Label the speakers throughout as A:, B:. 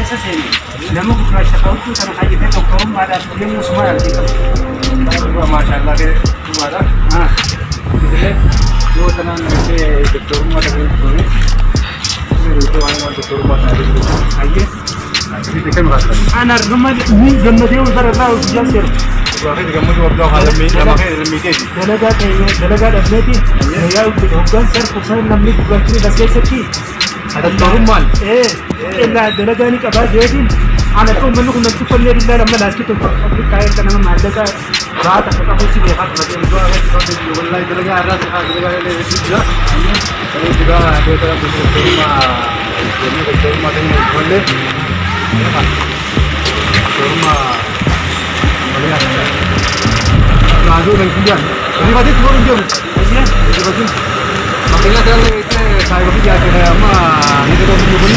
A: keessa seene nama gurraacha ta'utu kana fayyadee doktorummaadhaan yommuu suma arginu.
B: Maashaallah dhugaadha. Yoo tanaan doktorummaa dhabeeffame waan doktorummaa ta'e ayyee asirratti kan muraasa.
A: Ana argama ni gammadee wal bararraa hojjaa seera.
B: Waaqee gammadu waggaa haalamee nama kan hirmiteeti.
A: Dalagaa dhabneeti yaa hoggaan sarfu san namni gurraachini bas keessatti.
B: Doktorummaan.
A: Illaa dalagaa ni qabaa jeetiin. Ana kun manni kun namti kollee billaa lamma laaskitu Afrikaa erga nama maallaqa baata akka qabuutti beekaa ture.
B: Wallahi dalagaa irraa si haasa'e dalagaa illee jira. Kalau juga kita doktorummaa doktorummaa kan boleh. Doktorummaa boleh ada. Lalu dan kemudian, ini berarti turun jam. Iya, itu berarti. Makanya saya berarti dia ada ama ini kita tunggu dulu.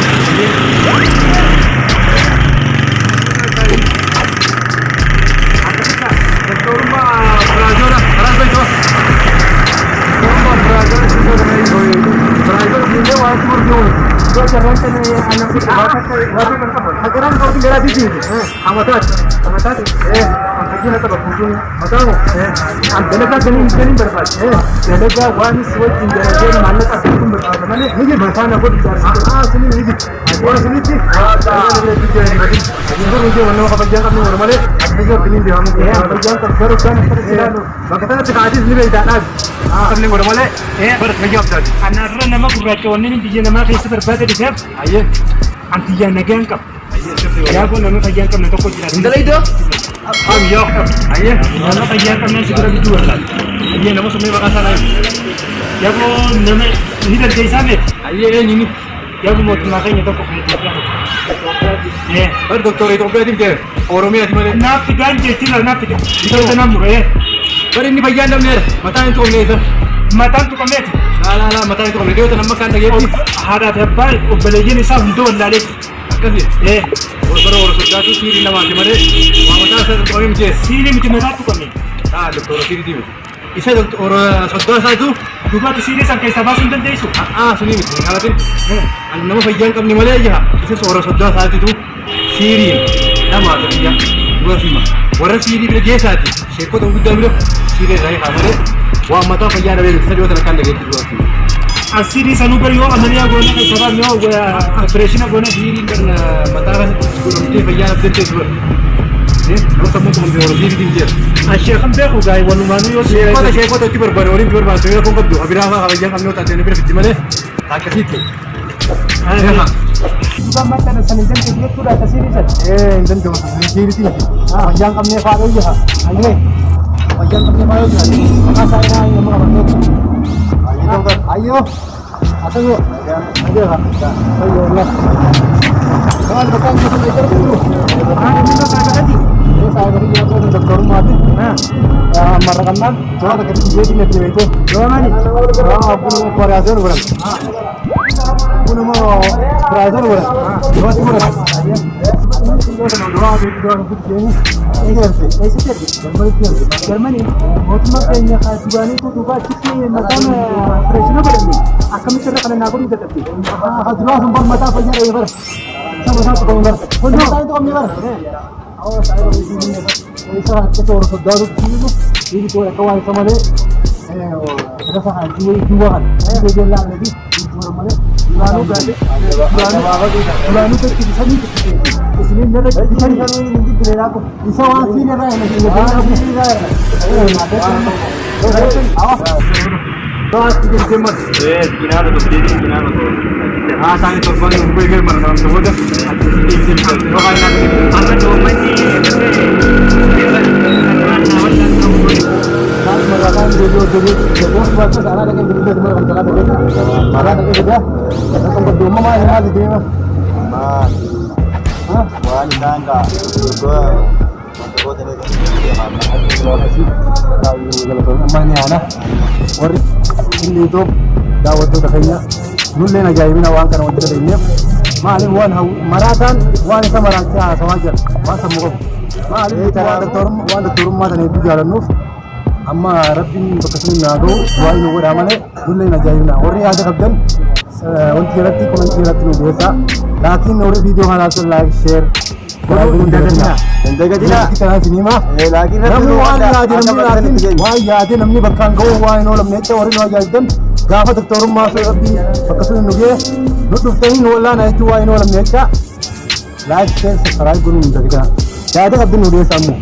B: Doktorummaa pelajar, harus itu. Doktorummaa pelajar itu dari pelajar ini waktu berjuang. Dua jalan kan anak kita sekarang kau tinggal di sini. Amatat. Kita tak berhubung. Matamu. Dalaga jenis berapa? Dalaga one switch tinggal jadi mana tak berhubung berapa? Mana ini bahasa nak buat bicara. Sini ini. Sini sih. Ini mana kau kerja kamu normal? Ada juga ini dia kamu. Kerja kerja kan kerja. Makanya kita hadis ni beda nak. Kamu normal? Berkerja apa tadi?
A: Anak nama gurracha wanni biyya namaa keessa barbaade dhiseef
B: Aye.
A: anti yaa nagaan qaba.
B: Aye.
A: Yaa kun nama fayyaa hin qabne tokko jira.
B: Indala itu? Yo. Aye.
A: Nama fayyaa hin qabne si bira bituu barbaade.
B: Aye, nama semua makan sana.
A: Yaa kun nama ni dandeessaa mee?
B: Aye, ini.
A: Yaa kun mootummaa keenya tokko kan Itoophiyaa.
B: Bar doktor Itoophiyaa timte. Oromia timale.
A: Naaf fidaan jechuudha naaf fidaan. Bitoota nam muree.
B: Bar ini bagian namne. Mata itu omne.
A: Mataan tuqameeti.
B: La mata itu omne. Dia tu nama kan lagi.
A: Haadha tabbaa obboleeyyiin isaa hunduu wallaalee.
B: Akkasi. Bar sudah tu siri nama timale. Wa mata saya tu omne.
A: Siilii miti mataa tuqame.
B: Doktor siri timte. Isa doktor sudah saya tu.
A: Dubaati siilii san keessaa baasuu hin dandeessu.
B: Sini miti. Kalatin. Nama bagian kam ni male aja. Isa sudah saya tu siri. Nama tu dia. Dua sima. Warra siri bila jesaati. Sheko tu guddaa bila siri rai hamale. Wah mata fayyaa dhabe sadii wata kan dhageetti du'aati.
A: Asirii sanuu bari yoo amaniyaa goone kan sabab yoo opereeshina goone
B: Siri kan mata kan gurgurtee fayyaa dhabdeetti dura. Yoo sammuu kun yoo siri dimjeer.
A: Ashee kan beeku gaa'e walumaanuu yoo seera.
B: Sheekota itti barbaade waliin barbaade yoo kun qabdu abiraa fayyaa qabnoo taatee bira fitti malee akkasitti.
A: Duba makana sanin dan ke jechuudha asirii san.
B: Indan jama siri timti. Fayyaa qabnee faadhoo jiha. Ayyee. Fayyaa qabnee faadhoo jiha. Maqaa isaa irraa yoo maqaa barnoota. Ayo, atau yo, ayo lah, ayo lah. Kawan betul kita belajar dulu.
A: Ini tuh saya tadi.
B: Ini saya tadi juga tuh dokter mati. Marakan man, coba kita jadi nanti itu.
A: Doa mani.
B: Aku mau operasi dulu, bang. Aku mau operasi dulu, bang. Dua tiga bang. Doa begini.
A: Germany mootummaa keenya kaasubanii tutuubaa achitti mataan opereeshina godhanne akkamitti irra kana naa godhuu dadhabde.
B: Hajjirraa sun bar mataa fayyaa dhahee bara. Sama isaa tokko bar. Kun mataa itu kami bar. Awal saya baru di sini. Isa kita orang saudara dulu. Ini tu kawan sama dia. Kita sah dua kan. Dia bilang lagi dua mana. Lalu tu kita sini. Isini nada kita ni kan ini mungkin boleh aku. Isa wasi ni raya ni. Aku sini raya. Awas. Awas kita jembat.
A: Kinara tu berdiri kinara tu.
B: Tani tu bang gue gel mana tu bodoh. Rohan nak.
A: Anak tu mati.
B: Mengatakan jadi bos bahasa sana dengan berita cuma kalau begitu. Marah dengan juga. Kita tempat rumah mah yang ada di mana.
C: Wah, nanda. Gua untuk dari dia mana?
B: Kalau namanya anak, orang ini itu dawat tu taknya. Dulu nak jadi bina wang kan untuk ini. Maklum wan maratan wan sama orang cah sama aja. Masa muka. Maklum cara doktor rumah dan itu jalan nuf. Amma Rabbin bakasni nago wa inu wada male dulle na jayina ori ada kabdan wanti jalatti komentii irratti nu dhiyeessaa. Laakiin warri viidiyoo kanaa sun laayik sheer namni waan yaade namni bakkaan ga'u waan hin oolamne jecha warri nu ajaa'ibdan gaafa doktorummaa rabbii akkasuma nu ga'e nu dhuftanii nu wallaan jechuun waan hin oolamne jecha laayik sheer sassaraayii godhuun hin dagdana yaada qabdi nu dhiyeessaa ammoo.